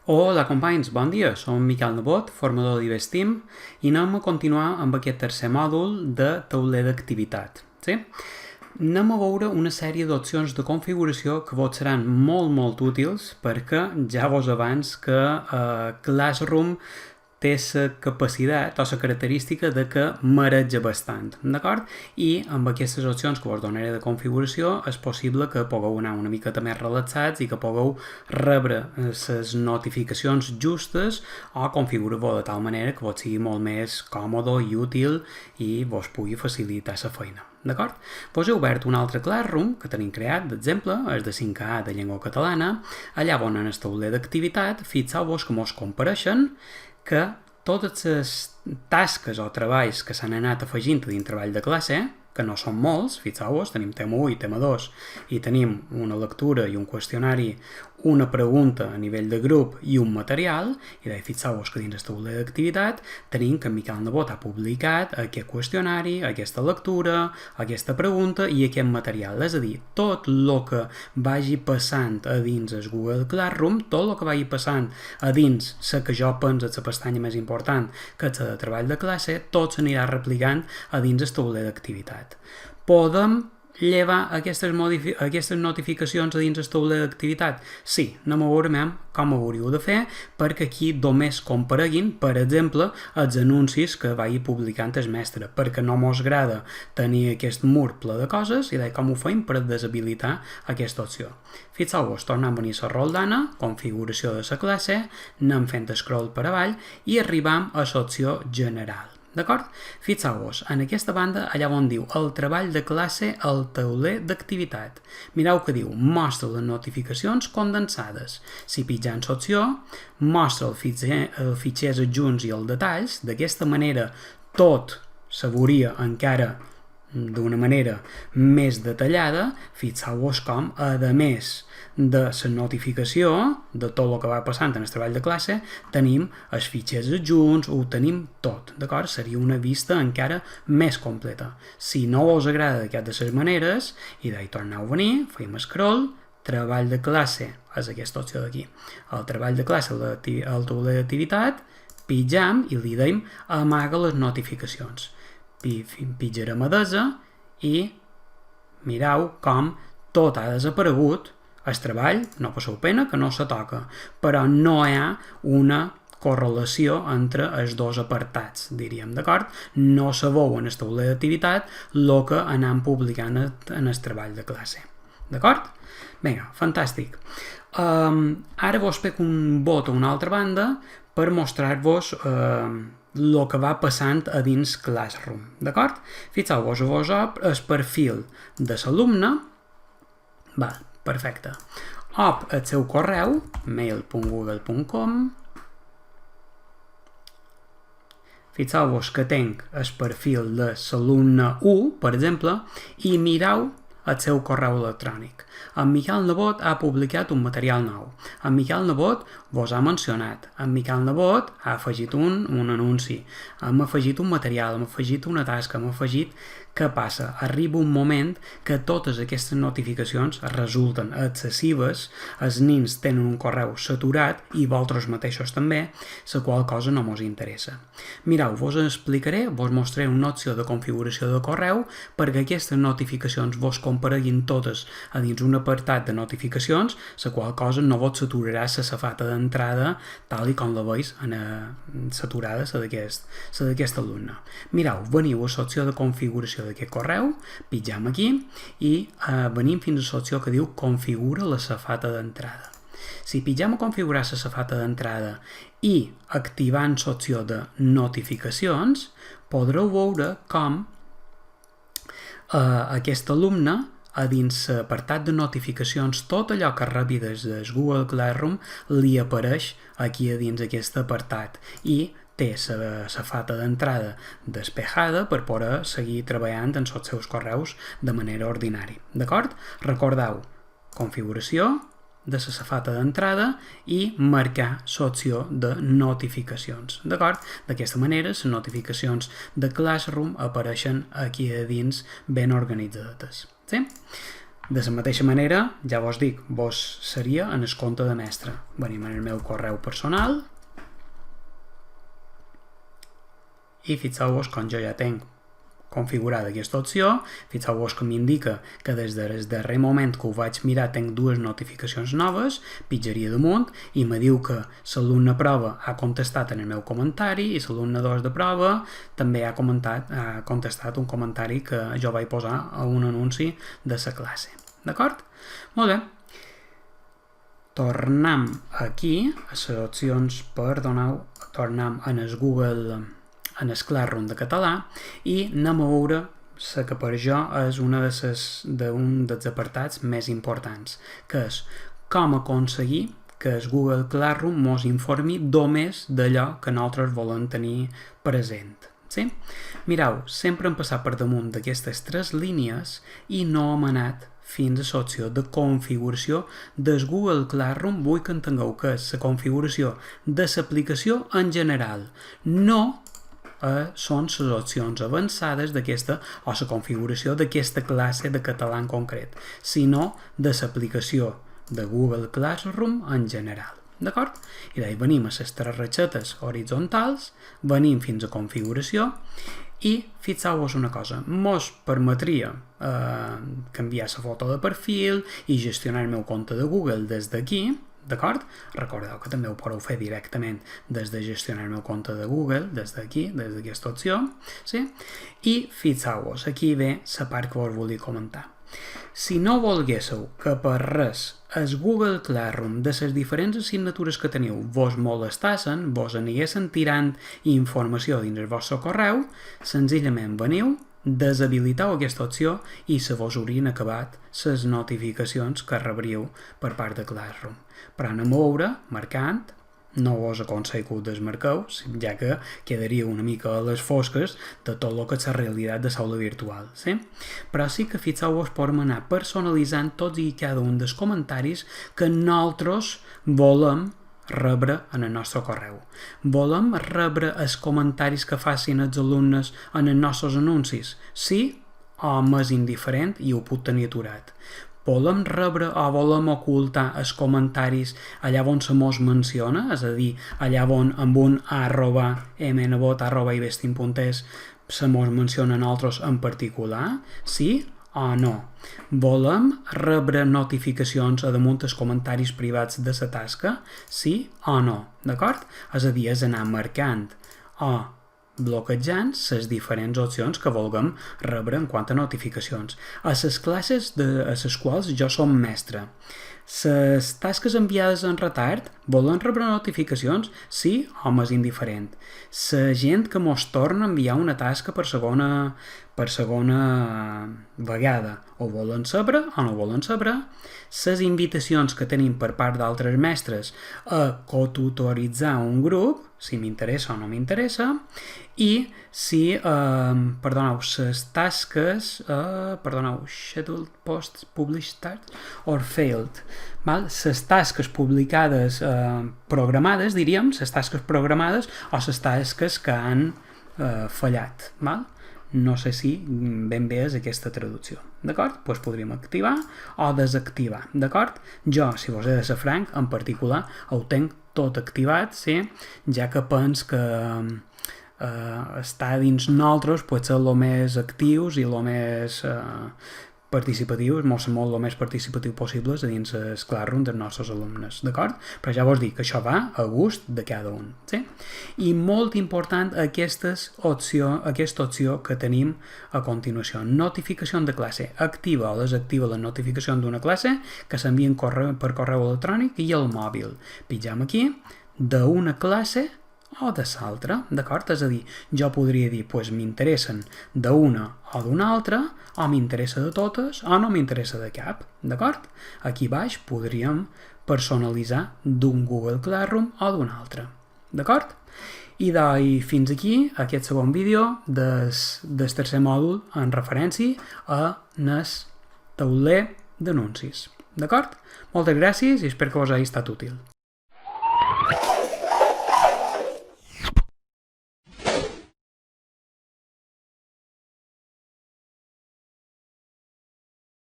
Hola companys, bon dia, som Miquel Nebot, formador d'IBESTIM i anem a continuar amb aquest tercer mòdul de tauler d'activitat. Sí? Anem a veure una sèrie d'opcions de configuració que vos seran molt útils perquè ja vos abans que Classroom té la capacitat o la característica de que mareja bastant, d'acord? I amb aquestes opcions que vos donaré de configuració és possible que pugueu anar una miqueta més relaxats i que pugueu rebre les notificacions justes o configurar-vos de tal manera que vos sigui molt més còmode i útil i vos pugui facilitar la feina. D'acord? Vos he obert un altre Classroom que tenim creat, d'exemple, és de 5A de llengua catalana. Allà on en el tauler d'activitat, fixeu-vos que mos compareixen que totes les tasques o treballs que s'han anat afegint dins treball de classe, que no són molts, fixeu-vos, tenim tema 1 i tema 2, i tenim una lectura i un qüestionari, una pregunta a nivell de grup i un material, i fixeu-vos que dins el tauler d'activitat tenim que en Miquel Nebot ha publicat aquest qüestionari, aquesta lectura, aquesta pregunta i aquest material. És a dir, tot el que vagi passant a dins el Google Classroom, tot el que vagi passant a dins la que jo penso la pestanya més important, que és la de treball de classe, tot s'anirà replicant a dins el tauler d'activitat. Podem llevar aquestes notificacions a dins el tauler d'activitat? Sí, anem a veure com ho hauríeu de fer perquè aquí només compareguin, per exemple, els anuncis que vagi publicant el mestre, perquè no mos agrada tenir aquest mur ple de coses i com ho fem per deshabilitar aquesta opció. Fixeu-vos, tornem a venir a la roldana, configuració de la classe, anem fent scroll per avall i arribam a l'opció general. D'acord? Fixeu-vos, en aquesta banda, allà on diu el treball de classe al tauler d'activitat. Mireu que diu, mostra les notificacions condensades. Si pitjant l'opció, mostra els fitxers adjunts i els detalls. D'aquesta manera, tot se veuria encara d'una manera més detallada. Fixeu-vos com, a més de la notificació de tot el que va passant en el treball de classe, tenim els fitxers adjunts, ho tenim tot, d'acord? Seria una vista encara més completa. Si no us agrada d'aquestes maneres, i torneu a venir, fem scroll, treball de classe, és aquesta opció d'aquí, el treball de classe al tauler d'activitat, pitjam i li deim amaga les notificacions. Pitjarem a desa i mireu com tot ha desaparegut. El treball, no passeu pena, que no se toca, però no hi ha una correlació entre els dos apartats, diríem, d'acord? No se veu en el tauler d'activitat el que anem publicant en el treball de classe, d'acord? Vinga, fantàstic. Ara vos pego un bot a una altra banda per mostrar-vos el que va passant a dins Classroom, d'acord? Fixeu-vos, vos obro el perfil de l'alumne, perfecte. Obro el seu correu, mail.google.com. Fixeu-vos que tenc el perfil de l'alumne 1, per exemple, i mireu el seu correu electrònic. En Miquel Nebot ha publicat un material nou. En Miquel Nebot vos ha mencionat. En Miquel Nebot ha afegit un anunci. Hem afegit un material, hem afegit una tasca, hem afegit... Què passa? Arriba un moment que totes aquestes notificacions resulten excessives, els nins tenen un correu saturat i vosaltres mateixos també, la qual cosa no mos interessa. Mireu, vos explicaré, vos mostraré una opció de configuració de correu perquè aquestes notificacions vos compareguin totes a dins un apartat de notificacions, la qual cosa no vos saturarà la safata d'entrada tal i com la veus saturada la d'aquest alumne. Mireu, veniu a l'opció de configuració d'aquest correu, pitjam aquí i venim fins a l'opció que diu configura la safata d'entrada. Si pitjam a configurar la safata d'entrada i activant l'opció de notificacions, podreu veure com aquest alumne a dins l'apartat de notificacions tot allò que rebi des del Google Classroom li apareix aquí a dins aquest apartat i té la safata d'entrada despejada per poder seguir treballant en els seus correus de manera ordinària. D'acord? Recordeu, configuració de la safata d'entrada i marcar l'opció de notificacions. D'acord? D'aquesta manera, les notificacions de Classroom apareixen aquí a dins ben organitzades. Sí? De la mateixa manera, ja vos dic, vos seria en el compte de mestre. Venim en el meu correu personal i fixeu-vos com jo ja tenc configurada aquesta opció, fixeu-vos que m'indica que des del darrer moment que ho vaig mirar tenc dues notificacions noves, pitjaria damunt i me diu que l'alumne prova ha contestat en el meu comentari i l'alumne 2 de prova també ha contestat un comentari que jo vaig posar a un anunci de la classe. D'acord? Molt bé. Tornem aquí a les opcions, tornem en el Google, en el Classroom de català i anem a veure la que per jo és un dels apartats més importants, que és com aconseguir que el Google Classroom ens informi només d'allò que nosaltres volem tenir present. Sí? Mireu, sempre hem passat per damunt d'aquestes 3 línies i no hem anat fins a l'opció de configuració del Google Classroom. Vull que entengueu que és la configuració de l'aplicació en general, no són les opcions avançades d'aquesta o la configuració d'aquesta classe de català en concret, sinó de l'aplicació de Google Classroom en general. D'acord? I d'ahir venim a les 3 ratxetes horitzontals, venim fins a configuració i fixeu-vos una cosa, mos permetria canviar la foto de perfil i gestionar el meu compte de Google des d'aquí. D'acord? Recordeu que també ho podeu fer directament des de gestionar el meu compte de Google, des d'aquí, des d'aquesta opció, sí? I fixeu-vos, aquí ve la part que vos volia comentar. Si no volguéssiu que per res el Google Classroom de les diferents assignatures que teniu vos molestassen, vos aniguessin tirant informació dins el vostre correu, senzillament veniu, deshabiliteu aquesta opció i se vos haurien acabat les notificacions que rebríeu per part de Classroom. Però anem a veure, marcant, no vos aconsello que desmarqueu, ja que quedaria una mica a les fosques de tot el que és la realitat de l'aula virtual. Sí? Però sí que fixeu-vos podem anar personalitzant tots i cada un dels comentaris que nosaltres volem rebre en el nostre correu. Volem rebre els comentaris que facin els alumnes en els nostres anuncis? Sí o m'és indiferent i ho puc tenir aturat? Volem rebre o volem ocultar els comentaris allà on se mos menciona, és a dir, allà on amb un @mnbot@ivestim.es se mos menciona nosaltres en particular? Sí o no? Volem rebre notificacions a damunt els comentaris privats de la tasca? Sí o no? D'acord? És a dir, és anar marcant o bloquejant les diferents opcions que vulguem rebre en quant a notificacions. A les classes a les quals jo som mestre, les tasques enviades en retard volen rebre notificacions? Sí o m'és indiferent? La gent que mos torna a enviar una tasca per segona vegada, ho volen saber o no volen saber? Les invitacions que tenim per part d'altres mestres a cotutoritzar un grup, si m'interessa o no m'interessa, i si, les tasques, scheduled posts, published start or failed, les tasques publicades programades, diríem, les tasques programades o les tasques que han fallat, val? No sé si ben bé és aquesta traducció, d'acord? Doncs podríem activar o desactivar, d'acord? Jo, si vos he de ser franc, en particular, ho tenc tot activat, sí? Ja que pens que estar dins nosaltres pot ser el més actius i el més participatius, molt el més participatiu possible a dins el Classroom dels nostres alumnes, d'acord? Però ja vos dic que això va a gust de cada un, sí? I molt important aquesta opció que tenim a continuació, notificació de classe, activa o desactiva la notificació d'una classe que s'envien per correu electrònic i el mòbil. Pitjam aquí, d'una classe o de l'altra, d'acord? És a dir, jo podria dir, doncs m'interessen d'una o d'una altra, o m'interessa de totes, o no m'interessa de cap, d'acord? Aquí baix podríem personalitzar d'un Google Classroom o d'un altre, d'acord? I fins aquí aquest segon vídeo del tercer mòdul en referència a el tauler d'anuncis, d'acord? Moltes gràcies i espero que us hagi estat útil.